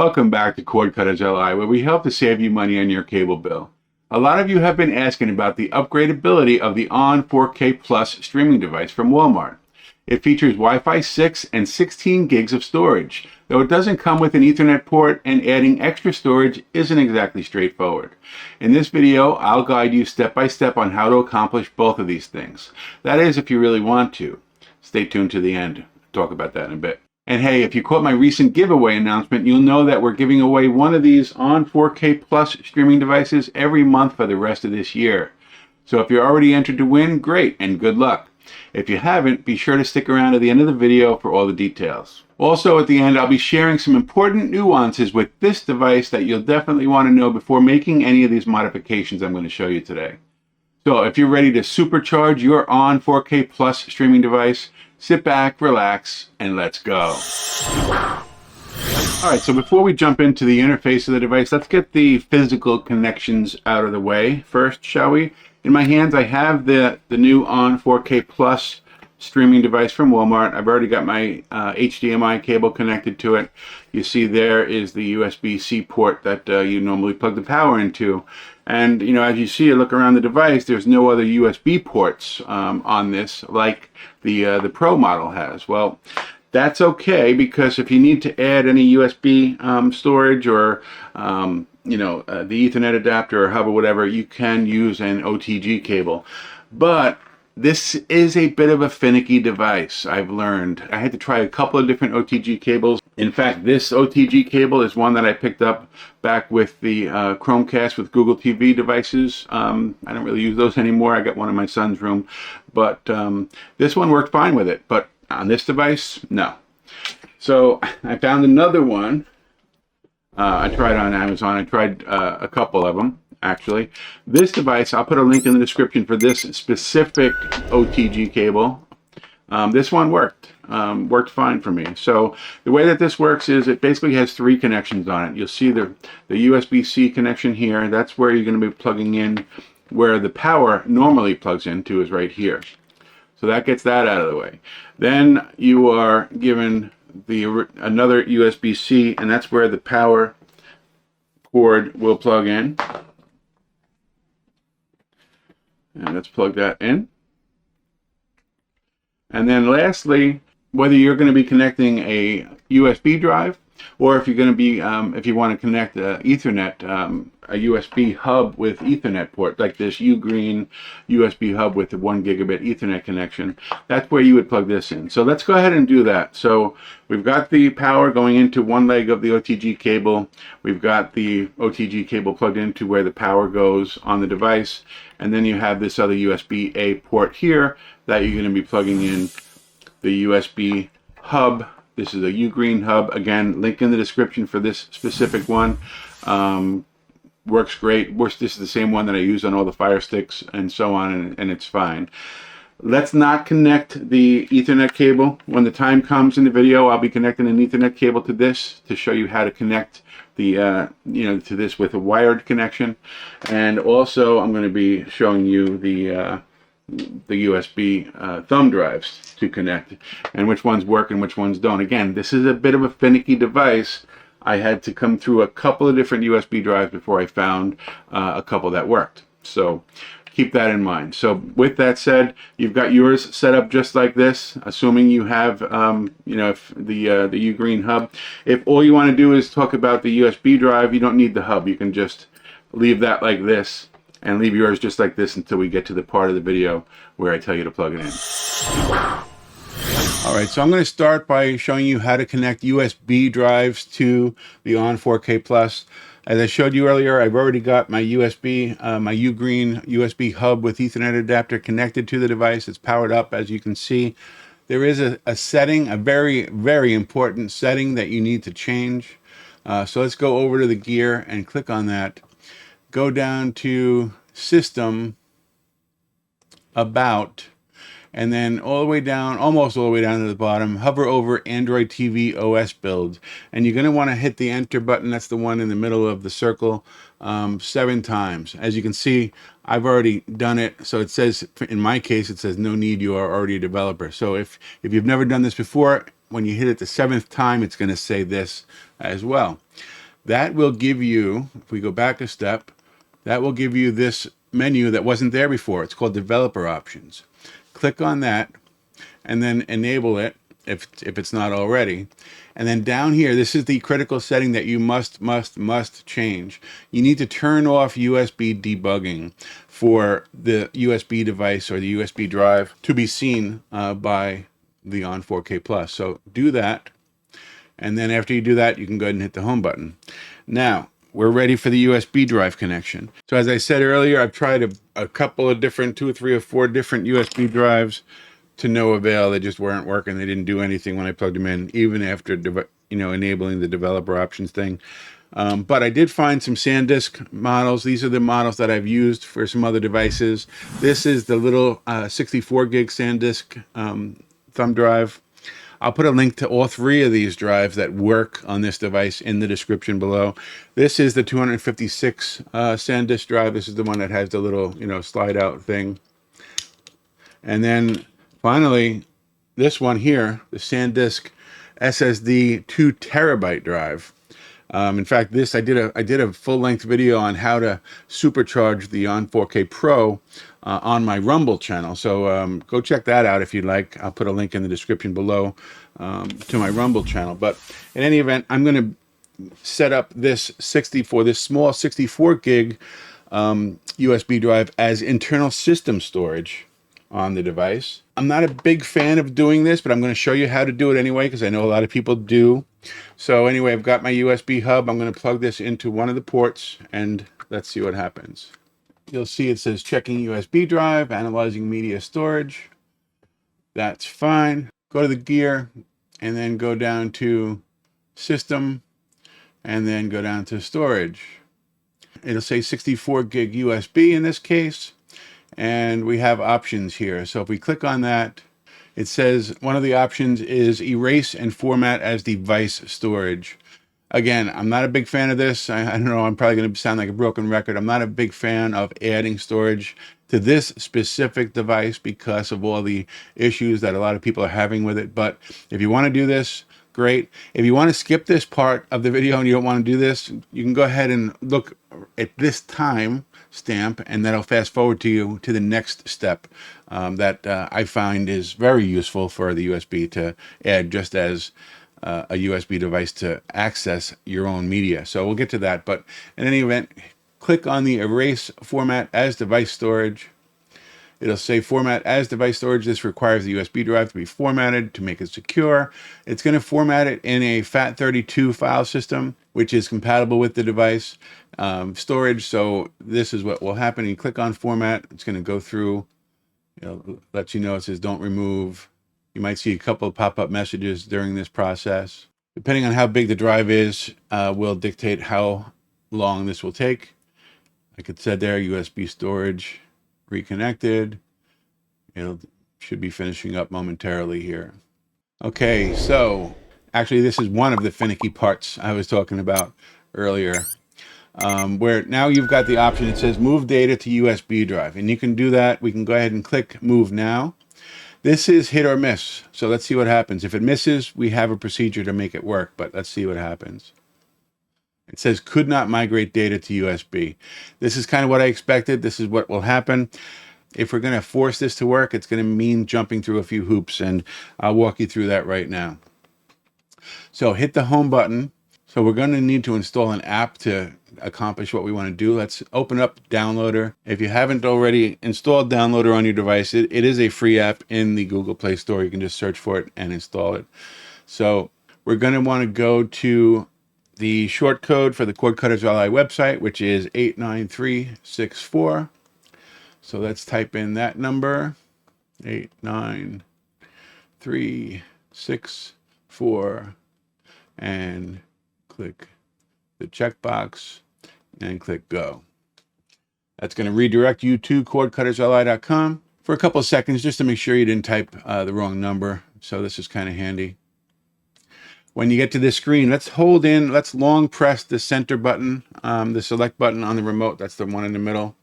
Welcome back to Cord Cutters LI, where we help to save you money on your cable bill. A lot of you have been asking about the upgradability of the ON 4K Plus streaming device from Walmart. It features Wi-Fi 6 and 16 gigs of storage, though it doesn't come with an Ethernet port, and adding extra storage isn't exactly straightforward. In this video, I'll guide you step by step on how to accomplish both of these things. That is, if you really want to. Stay tuned to the end. Talk about that in a bit. And hey, if you caught my recent giveaway announcement, you'll know that we're giving away one of these ON 4K Plus streaming devices every month for the rest of this year. So if you're already entered to win, great, and good luck. If you haven't, be sure to stick around to the end of the video for all the details. Also, at the end, I'll be sharing some important nuances with this device that you'll definitely want to know before making any of these modifications I'm going to show you today. So if you're ready to supercharge your ON 4K Plus streaming device, sit back, relax, and let's go. All right, so before we jump into the interface of the device, let's get the physical connections out of the way first, shall we? In my hands, I have the new ON 4K Plus streaming device from Walmart. I've already got my HDMI cable connected to it. You see there is the USB-C port that you normally plug the power into. And, you know, as you see, you look around the device, there's no other USB ports on this like the Pro model has. Well, that's okay, because if you need to add any USB storage or the Ethernet adapter or hub or whatever, you can use an OTG cable. But this is a bit of a finicky device, I've learned. I had to try a couple of different OTG cables. In fact, this OTG cable is one that I picked up back with the Chromecast with Google TV devices. I don't really use those anymore. I got one in my son's room. But this one worked fine with it. But on this device, no. So I found another one. I tried on Amazon. I tried a couple of them, actually. This device, I'll put a link in the description for this specific OTG cable. This one worked fine for me. So the way that this works is it basically has three connections on it. You'll see the USB-C connection here. That's where you're going to be plugging in. Where the power normally plugs into is right here. So that gets that out of the way. Then you are given another USB-C, and that's where the power cord will plug in. And let's plug that in. And then lastly, whether you're going to be connecting a USB drive, or if you're going to be, if you want to connect Ethernet, a USB hub with Ethernet port, like this Ugreen USB hub with the 1 gigabit Ethernet connection, that's where you would plug this in. So let's go ahead and do that. So we've got the power going into one leg of the OTG cable. We've got the OTG cable plugged into where the power goes on the device. And then you have this other USB-A port here that you're going to be plugging in the USB hub. This is a Ugreen hub. Again, link in the description for this specific one. Works great. This is the same one that I use on all the Fire Sticks and so on, and it's fine. Let's not connect the Ethernet cable. When the time comes in the video, I'll be connecting an Ethernet cable to this to show you how to connect the to this with a wired connection. And also, I'm going to be showing you the USB thumb drives to connect, and which ones work and which ones don't. Again, this is a bit of a finicky device. I had to come through a couple of different USB drives before I found a couple that worked. So keep that in mind. So with that said, you've got yours set up just like this, assuming you have if the Ugreen hub. If all you want to do is talk about the USB drive, you don't need the hub. You can just leave that like this and leave yours just like this until we get to the part of the video where I tell you to plug it in. All right, so I'm going to start by showing you how to connect USB drives to the ON 4K Plus. As I showed you earlier, I've already got my USB, my Ugreen USB hub with Ethernet adapter connected to the device. It's powered up, as you can see. There is a setting, a very, very important setting that you need to change. So let's go over to the gear and click on that. Go down to System, About, and then all the way down, almost all the way down to the bottom, hover over Android TV OS build. And you're going to want to hit the enter button. That's the one in the middle of the circle, 7 times. As you can see, I've already done it. So it says, in my case, it says no need, you are already a developer. So if you've never done this before, when you hit it the 7th time, it's going to say this as well. That will give you, if we go back a step, that will give you this menu that wasn't there before. It's called Developer Options. Click on that and then enable it if it's not already. And then down here, this is the critical setting that you must change. You need to turn off USB debugging for the USB device or the USB drive to be seen by the On 4K Plus. So do that. And then after you do that, you can go ahead and hit the home button. Now, we're ready for the USB drive connection. So as I said earlier, I've tried a couple of different, 2 or 3 or 4 different USB drives to no avail. They just weren't working. They didn't do anything when I plugged them in, even after enabling the developer options thing. But I did find some SanDisk models. These are the models that I've used for some other devices. This is the little 64 gig SanDisk thumb drive. I'll put a link to all 3 of these drives that work on this device in the description below. This is the 256 SanDisk drive. This is the one that has the little, slide out thing. And then finally, this one here, the SanDisk SSD 2 terabyte drive. In fact, I did a full length video on how to supercharge the On 4K Pro on my Rumble channel. So go check that out if you'd like. I'll put a link in the description below to my Rumble channel. But in any event, I'm going to set up this small 64 gig USB drive as internal system storage on the device. I'm not a big fan of doing this, but I'm going to show you how to do it anyway, because I know a lot of people do. So anyway, I've got my USB hub. I'm going to plug this into one of the ports, and let's see what happens. You'll see it says checking USB drive, analyzing media storage. That's fine. Go to the gear, and then go down to system, and then go down to storage. It'll say 64 gig USB in this case. And we have options here. So if we click on that, it says one of the options is erase and format as device storage. Again, I'm not a big fan of this. I don't know, I'm probably going to sound like a broken record. I'm not a big fan of adding storage to this specific device because of all the issues that a lot of people are having with it. But if you want to do this, great. If you want to skip this part of the video and you don't want to do this, you can go ahead and look at this time stamp, and that'll fast forward to you to the next step that I find is very useful for the USB to add just as a USB device to access your own media. So we'll get to that, but in any event, click on the erase format as device storage. It'll say format as device storage. This requires the USB drive to be formatted to make it secure. It's going to format it in a FAT32 file system, which is compatible with the device storage. So this is what will happen. You click on format. It's going to go through. It'll let you know it says don't remove. You might see a couple of pop-up messages during this process. Depending on how big the drive is, will dictate how long this will take. Like it said there, USB storage reconnected. It should be finishing up momentarily here. Okay, so actually this is one of the finicky parts I was talking about earlier, where now you've got the option. It says move data to USB drive, and you can do that. We can go ahead and click move now. This is hit or miss, so let's see what happens. If it misses, we have a procedure to make it work, but let's see what happens. It says could not migrate data to USB. This is kind of what I expected. This is what will happen. If we're going to force this to work, it's going to mean jumping through a few hoops, and I'll walk you through that right now. So hit the home button. So we're going to need to install an app to accomplish what we want to do. Let's open up Downloader. If you haven't already installed Downloader on your device, it is a free app in the Google Play Store. You can just search for it and install it. So we're going to want to go to the short code for the Cord Cutters Ally website, which is 89364. So let's type in that number, 89364, and click the checkbox and click go. That's going to redirect you to cordcuttersli.com for a couple of seconds just to make sure you didn't type the wrong number. So this is kind of handy. When you get to this screen, let's long press the center button, the select button on the remote. That's the one in the middle.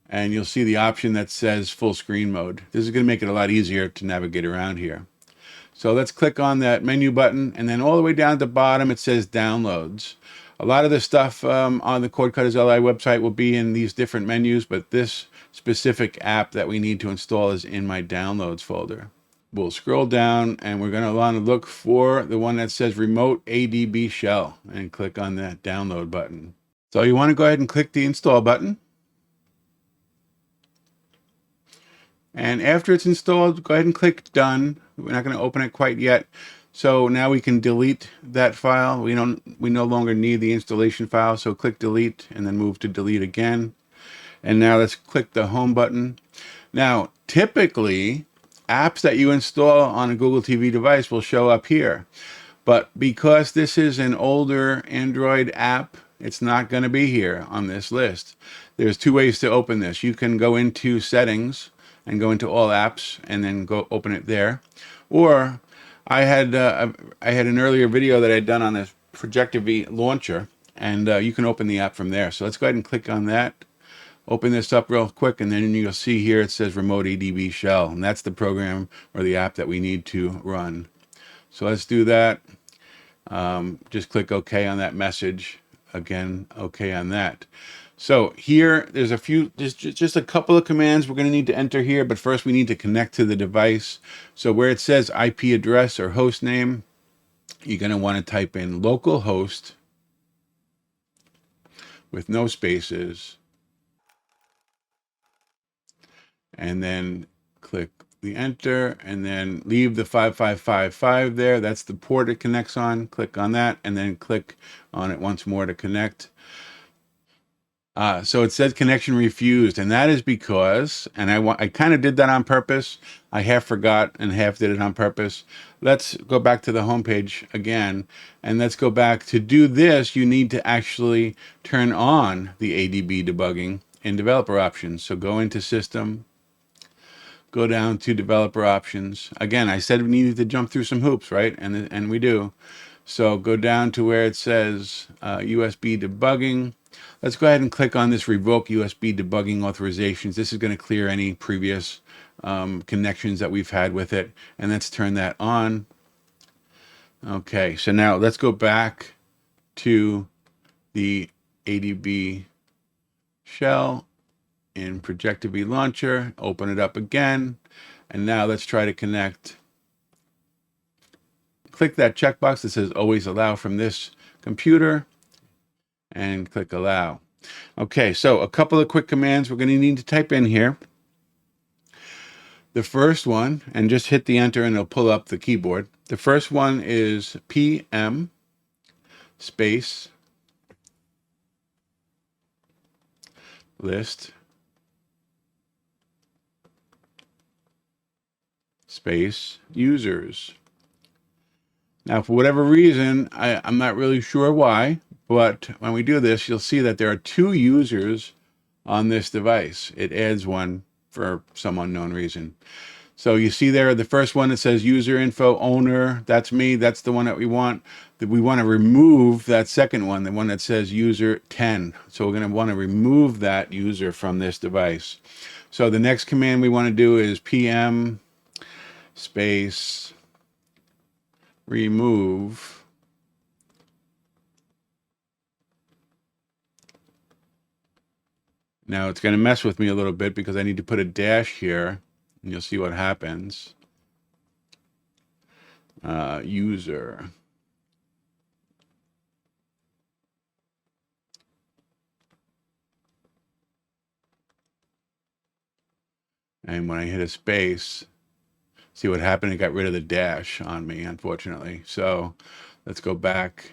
And you'll see the option that says full screen mode. This is going to make it a lot easier to navigate around here. So let's click on that menu button, and then all the way down at the bottom it says downloads. A lot of the stuff on the Cord Cutters LI website will be in these different menus, but this specific app that we need to install is in my downloads folder. We'll scroll down and we're going to want to look for the one that says Remote ADB Shell and click on that download button. So you want to go ahead and click the install button. And after it's installed, go ahead and click done. We're not going to open it quite yet. So now we can delete that file. We no longer need the installation file. So click delete and then move to delete again. And now let's click the home button. Now, typically, apps that you install on a Google TV device will show up here. But because this is an older Android app, it's not going to be here on this list. There's two ways to open this. You can go into settings and go into all apps and then go open it there. Or I had an earlier video that I'd done on this Projector V launcher, and you can open the app from there. So let's go ahead and click on that. Open this up real quick, and then you'll see here it says Remote ADB Shell, and that's the program or the app that we need to run. So let's do that. Just click OK on that message. Again, OK on that. So here, there's just a couple of commands we're going to need to enter here, but first we need to connect to the device. So where it says IP address or host name, you're going to want to type in localhost with no spaces, and then click the enter, and then leave the 5555 there. That's the port it connects on. Click on that, and then click on it once more to connect. So it says connection refused, and that is because, and I kind of did that on purpose. I half forgot and half did it on purpose. Let's go back to the home page again, and let's go back. To do this, you need to actually turn on the ADB debugging in developer options. So go into system, go down to developer options. Again, I said we needed to jump through some hoops, right? And we do. So go down to where it says USB debugging. Let's go ahead and click on this revoke USB debugging authorizations. This is going to clear any previous connections that we've had with it. And let's turn that on. Okay, so now let's go back to the ADB shell in Projector V launcher, open it up again, and now let's try to connect. Click that checkbox that says always allow from this computer and click allow. Okay, so a couple of quick commands we're going to need to type in here. The first one, and just hit the enter and it'll pull up the keyboard. The first one is PM space list space users. Now, for whatever reason, I'm not really sure why, but when we do this, you'll see that there are two users on this device. It adds one for some unknown reason. So you see there, the first one that says user info owner, that's me, that's the one that we want. We want to remove that second one, the one that says user 10. So we're going to want to remove that user from this device. So the next command we want to do is PM space remove Now it's going to mess with me a little bit because I need to put a dash here, and you'll see what happens. User. And when I hit a space, see what happened? It got rid of the dash on me, unfortunately. So let's go back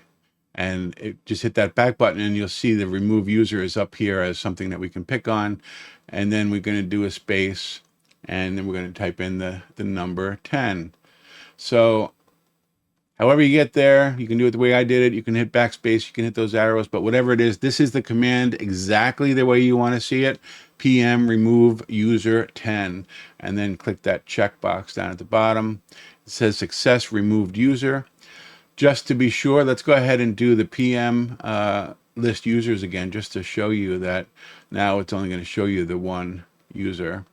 and just hit that back button, and you'll see the remove user is up here as something that we can pick on. And then we're going to do a space, and then we're going to type in the number 10. So however you get there, you can do it the way I did it. You can hit backspace, you can hit those arrows, but whatever it is, this is the command exactly the way you want to see it. PM remove user 10, and then click that checkbox down at the bottom. It says success removed user. Just to be sure, let's go ahead and do the PM list users again, just to show you that now it's only going to show you the one user.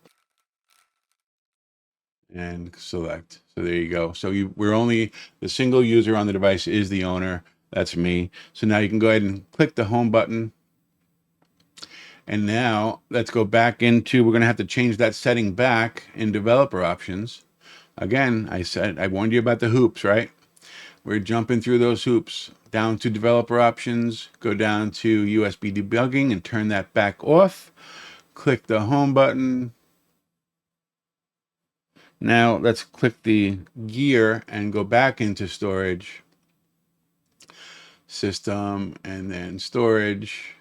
And select. So there you go. So we're only, the single user on the device is the owner. That's me. So now you can go ahead and click the home button. And now let's go back into, we're going to have to change that setting back in developer options. Again, I warned you about the hoops, right? We're jumping through those hoops down to developer options, go down to USB debugging and turn that back off. Click the home button. Now let's click the gear and go back into storage, system, and then storage.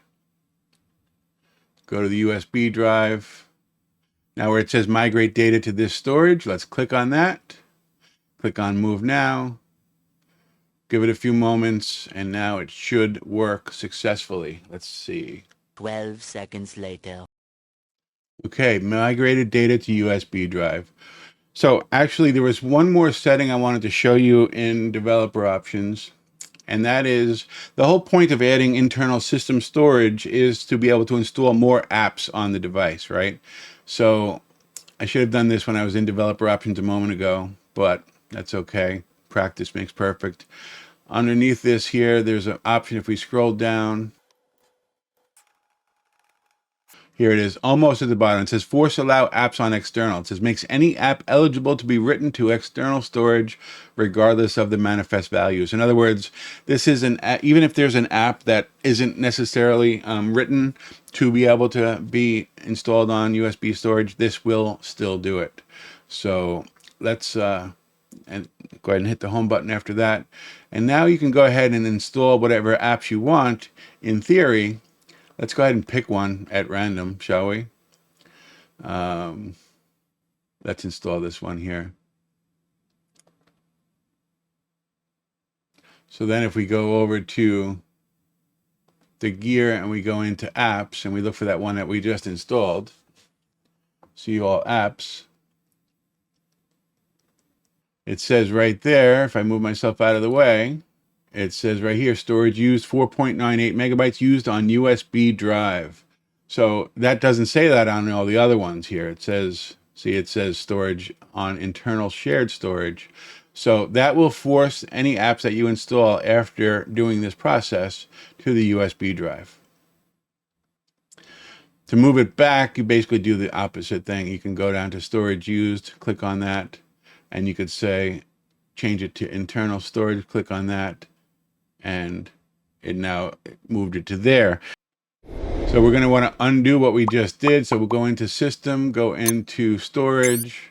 Go to the USB drive. Now where it says migrate data to this storage, let's click on that. Click on move now. Give it a few moments, and now it should work successfully. Let's see. 12 seconds later. Okay, migrated data to USB drive. So actually there was one more setting I wanted to show you in developer options, and that is the whole point of adding internal system storage is to be able to install more apps on the device, right? So I should have done this when I was in developer options a moment ago, but that's okay. Practice makes perfect. Underneath this here, there's an option. If we scroll down, here it is, almost at the bottom. It says force allow apps on external. It says makes any app eligible to be written to external storage regardless of the manifest values. In other words, this is even if there's an app that isn't necessarily written to be able to be installed on USB storage, this will still do it. So let's and go ahead and hit the home button after that. And now you can go ahead and install whatever apps you want. In theory, let's go ahead and pick one at random, shall we? Let's install this one here. So then if we go over to the gear and we go into apps and we look for that one that we just installed, see all apps, it says right there, if I move myself out of the way, it says right here, storage used 4.98 megabytes used on USB drive. So that doesn't say that on all the other ones here. It says, see, it says storage on internal shared storage. So that will force any apps that you install after doing this process to the USB drive. To move it back, you basically do the opposite thing. You can go down to storage used, click on that, and you could say, change it to internal storage, click on that, and it now moved it to there. So we're going to want to undo what we just did. So we'll go into system, go into storage,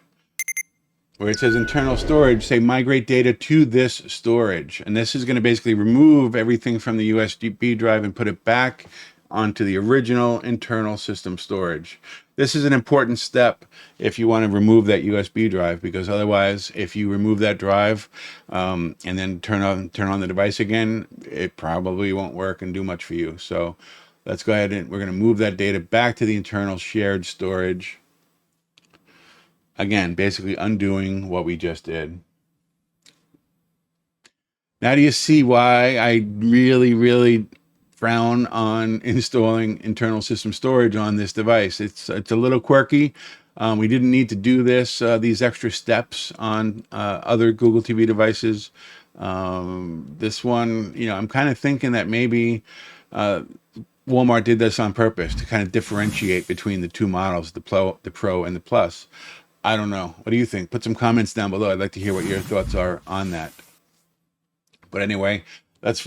where it says internal storage, say migrate data to this storage. And this is going to basically remove everything from the USB drive and put it back onto the original internal system storage. This is an important step if you want to remove that USB drive, because otherwise, if you remove that drive and then turn on the device again, it probably won't work and do much for you. So let's go ahead and we're going to move that data back to the internal shared storage. Again, basically undoing what we just did. Now do you see why I really frown on installing internal system storage on this device? It's a little quirky. We didn't need to do this, these extra steps on other Google TV devices. This one, you know, I'm kind of thinking that maybe Walmart did this on purpose to kind of differentiate between the two models, the Pro and the Plus. I don't know. What do you think? Put some comments down below. I'd like to hear what your thoughts are on that. But anyway, let's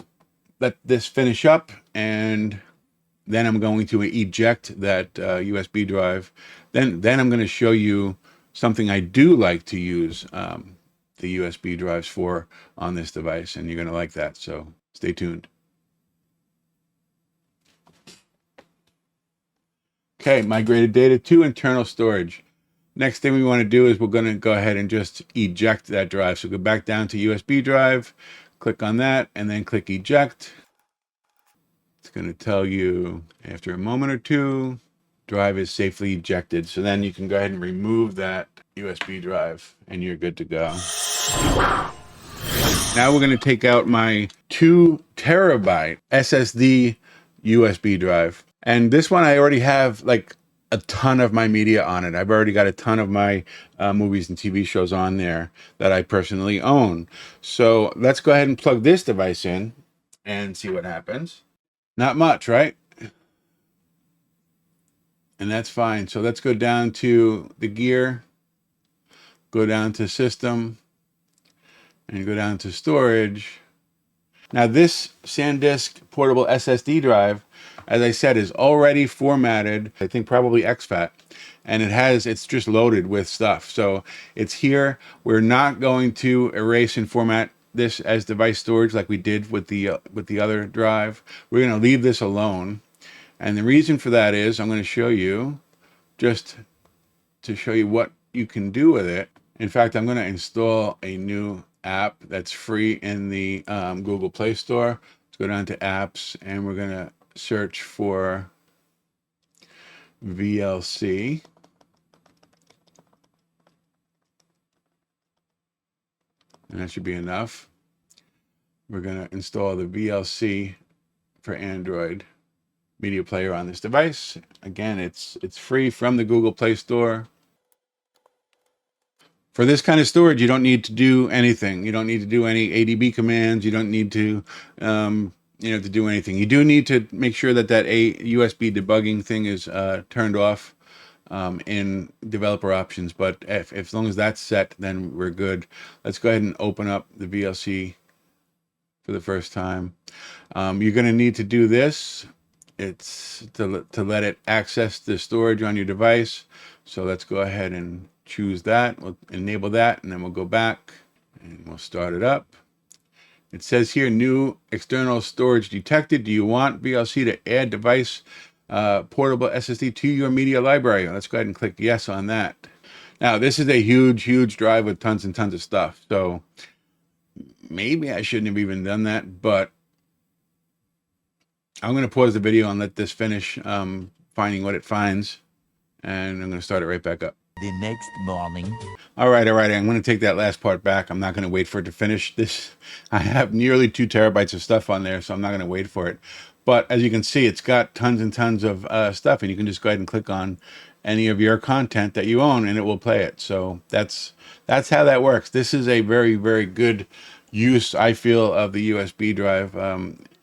let this finish up, and then I'm going to eject that USB drive. Then I'm going to show you something I do like to use the USB drives for on this device, and you're going to like that. So stay tuned. Okay, migrated data to internal storage. Next thing we want to do is we're going to go ahead and just eject that drive. So go back down to USB drive, click on that, and then click eject. It's going to tell you after a moment or two, drive is safely ejected. So then you can go ahead and remove that USB drive and you're good to go. Now we're going to take out my 2 terabyte SSD USB drive. And this one I already have like a ton of my media on it. I've already got a ton of my movies and TV shows on there that I personally own. So let's go ahead and plug this device in. and see what happens. Not much, right? And that's fine. So let's go down to the gear, go down to system, and go down to storage. Now this SanDisk portable SSD drive, as I said, is already formatted, I think probably exFAT, and it's just loaded with stuff. So it's here. We're not going to erase and format this as device storage like we did with the other drive. We're going to leave this alone. And the reason for that is I'm going to show you, just to show you what you can do with it. In fact, I'm going to install a new app that's free in the Google Play Store. Let's go down to apps and we're going to search for VLC. And that should be enough. We're going to install the VLC for Android media player on this device. Again, it's free from the Google Play Store. For this kind of storage, you don't need to do anything. You don't need to do any ADB commands. You don't need to, to do anything. You do need to make sure that USB debugging thing is turned off in developer options. But if as long as that's set, then we're good. Let's go ahead and open up the VLC for the first time. You're going to need to do this. It's to let it access the storage on your device. So let's go ahead and choose that. We'll enable that, and then we'll go back and we'll start it up. It says here, new external storage detected. Do you want VLC to add device portable SSD to your media library? Let's go ahead and click yes on that. Now, this is a huge drive with tons and tons of stuff. So maybe I shouldn't have even done that, but I'm going to pause the video and let this finish finding what it finds, and I'm going to start it right back up. The next morning. All right. I'm going to take that last part back. I'm not going to wait for it to finish this. I have nearly 2 terabytes of stuff on there, so I'm not going to wait for it. But as you can see, it's got tons and tons of stuff, and you can just go ahead and click on any of your content that you own, and it will play it. So that's how that works. This is a very good use, I feel, of the USB drive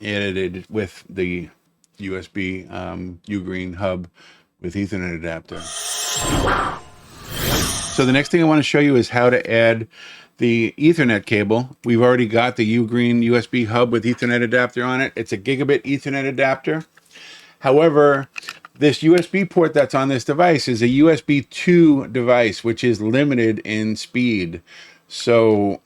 edited with the USB Ugreen hub with Ethernet adapter. So the next thing I want to show you is how to add the Ethernet cable. We've already got the Ugreen USB hub with Ethernet adapter on it. It's a gigabit Ethernet adapter. However, this USB port that's on this device is a USB 2 device, which is limited in speed. So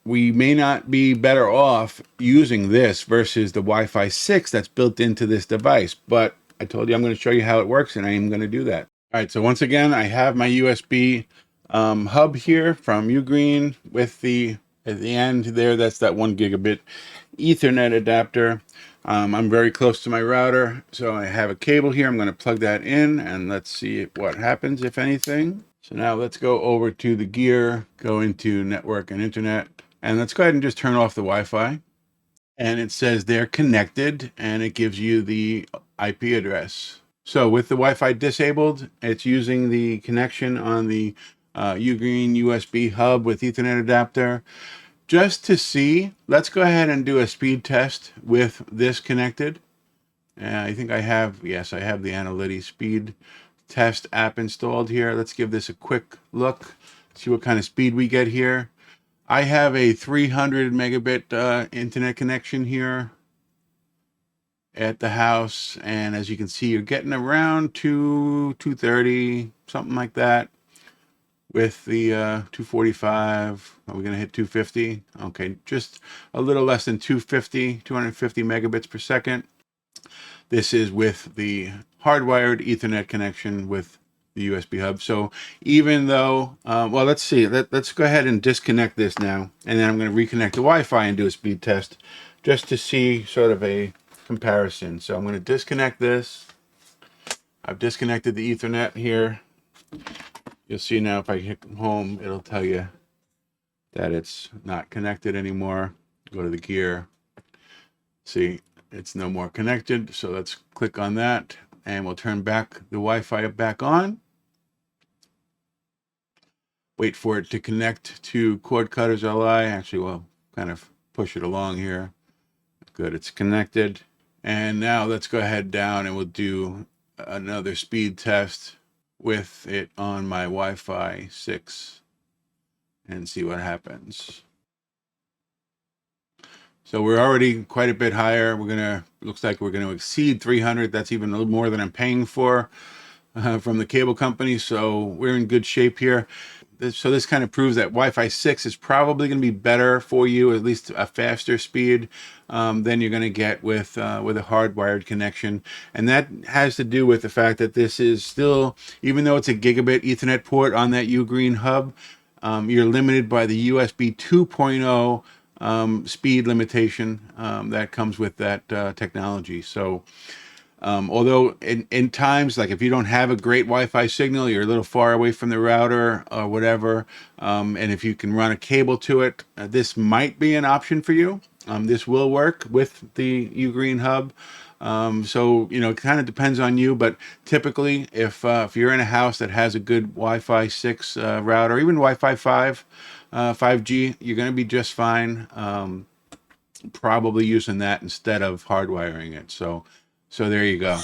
we may not be better off using this versus the Wi-Fi 6 that's built into this device. But I told you I'm going to show you how it works, and I am going to do that. All right, so once again, I have my USB hub here from Ugreen with at the end there, that's that 1 gigabit Ethernet adapter. I'm very close to my router, so I have a cable here. I'm going to plug that in, and let's see what happens, if anything. So now let's go over to the gear, go into network and internet, and let's go ahead and just turn off the Wi-Fi. And it says they're connected, and it gives you the IP address. So with the Wi-Fi disabled, it's using the connection on the Ugreen USB hub with Ethernet adapter. Just to see, let's go ahead and do a speed test with this connected. I think I have the Analytics speed test app installed here. Let's give this a quick look, see what kind of speed we get here. I have a 300 megabit internet connection here at the house, and as you can see, you're getting around 230, something like that. With the 245, are we going to hit 250? Okay, just a little less than 250 megabits per second. This is with the hardwired Ethernet connection with the USB hub. So even though, well, let's see. Let's go ahead and disconnect this now, and then I'm going to reconnect the Wi-Fi and do a speed test just to see sort of a comparison. So I'm going to disconnect this. I've disconnected the Ethernet here. You'll see now if I hit home, it'll tell you that it's not connected anymore. Go to the gear. See, it's no more connected. So let's click on that, and we'll turn back the Wi-Fi back on. Wait for it to connect to Cord Cutters LI. Actually, we'll kind of push it along here. Good, it's connected. And now let's go ahead down and we'll do another speed test with it on my Wi-Fi 6 and see what happens. So we're already quite a bit higher. Looks like we're gonna exceed 300. That's even a little more than I'm paying for from the cable company. So we're in good shape here. So this kind of proves that Wi-Fi 6 is probably going to be better for you, at least a faster speed than you're going to get with a hardwired connection. And that has to do with the fact that this is still, even though it's a gigabit Ethernet port on that Ugreen hub, you're limited by the USB 2.0 speed limitation that comes with that technology. So although in times, like if you don't have a great Wi-Fi signal, you're a little far away from the router or whatever, and if you can run a cable to it, this might be an option for you. This will work with the Ugreen hub. So, you know, it kind of depends on you, but typically if you're in a house that has a good Wi-Fi 6 router, even Wi-Fi 5, 5G, you're going to be just fine. Probably using that instead of hardwiring it. So there you go.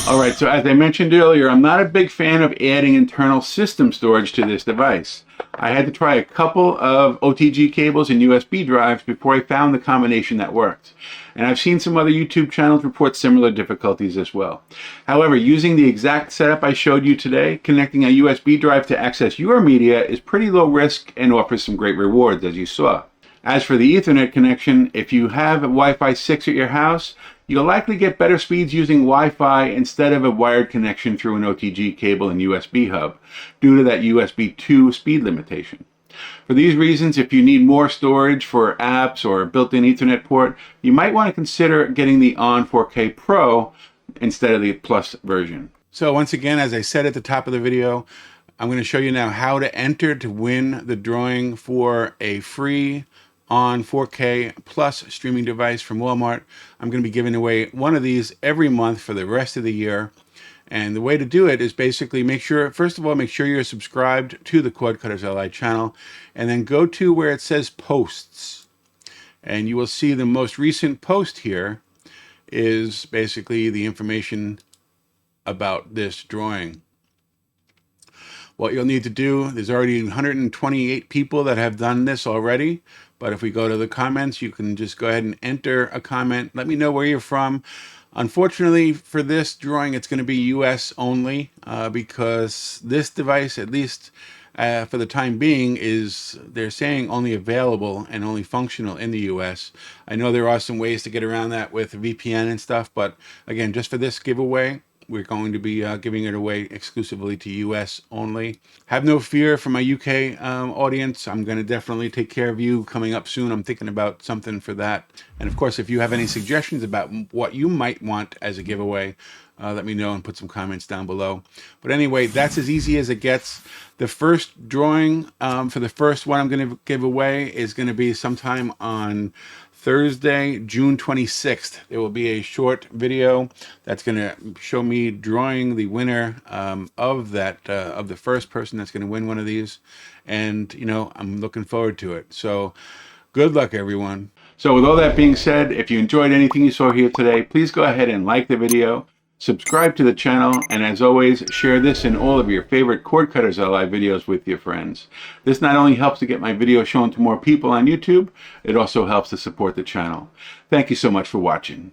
All right, so as I mentioned earlier, I'm not a big fan of adding internal system storage to this device. I had to try a couple of OTG cables and USB drives before I found the combination that worked. And I've seen some other YouTube channels report similar difficulties as well. However, using the exact setup I showed you today, connecting a USB drive to access your media is pretty low risk and offers some great rewards, as you saw. As for the Ethernet connection, if you have a Wi-Fi 6 at your house, you'll likely get better speeds using Wi-Fi instead of a wired connection through an OTG cable and USB hub, due to that USB 2 speed limitation. For these reasons, if you need more storage for apps or a built-in Ethernet port, you might want to consider getting the ON 4K Pro instead of the Plus version. So once again, as I said at the top of the video, I'm going to show you now how to enter to win the drawing for a free ON 4K Plus streaming device from Walmart. I'm going to be giving away one of these every month for the rest of the year. And the way to do it is basically first of all, make sure you're subscribed to the Cord Cutters LI channel, and then go to where it says posts. And you will see the most recent post here is basically the information about this drawing. What you'll need to do, there's already 128 people that have done this already. But if we go to the comments, you can just go ahead and enter a comment. Let me know where you're from. Unfortunately, for this drawing, it's going to be US only because this device, at least for the time being, they're saying only available and only functional in the US. I know there are some ways to get around that with VPN and stuff, but again, just for this giveaway, we're going to be giving it away exclusively to US only. Have no fear for my UK audience. I'm going to definitely take care of you coming up soon. I'm thinking about something for that. And of course, if you have any suggestions about what you might want as a giveaway, let me know and put some comments down below. But anyway, that's as easy as it gets. The first drawing for the first one I'm going to give away is going to be sometime on Thursday, June 26th. There will be a short video that's going to show me drawing the winner of the first person that's going to win one of these. And, you know, I'm looking forward to it. So good luck, everyone. So with all that being said, if you enjoyed anything you saw here today, please go ahead and like the video, subscribe to the channel, and as always, share this and all of your favorite Cord Cutters LI videos with your friends. This not only helps to get my video shown to more people on YouTube, it also helps to support the channel. Thank you so much for watching.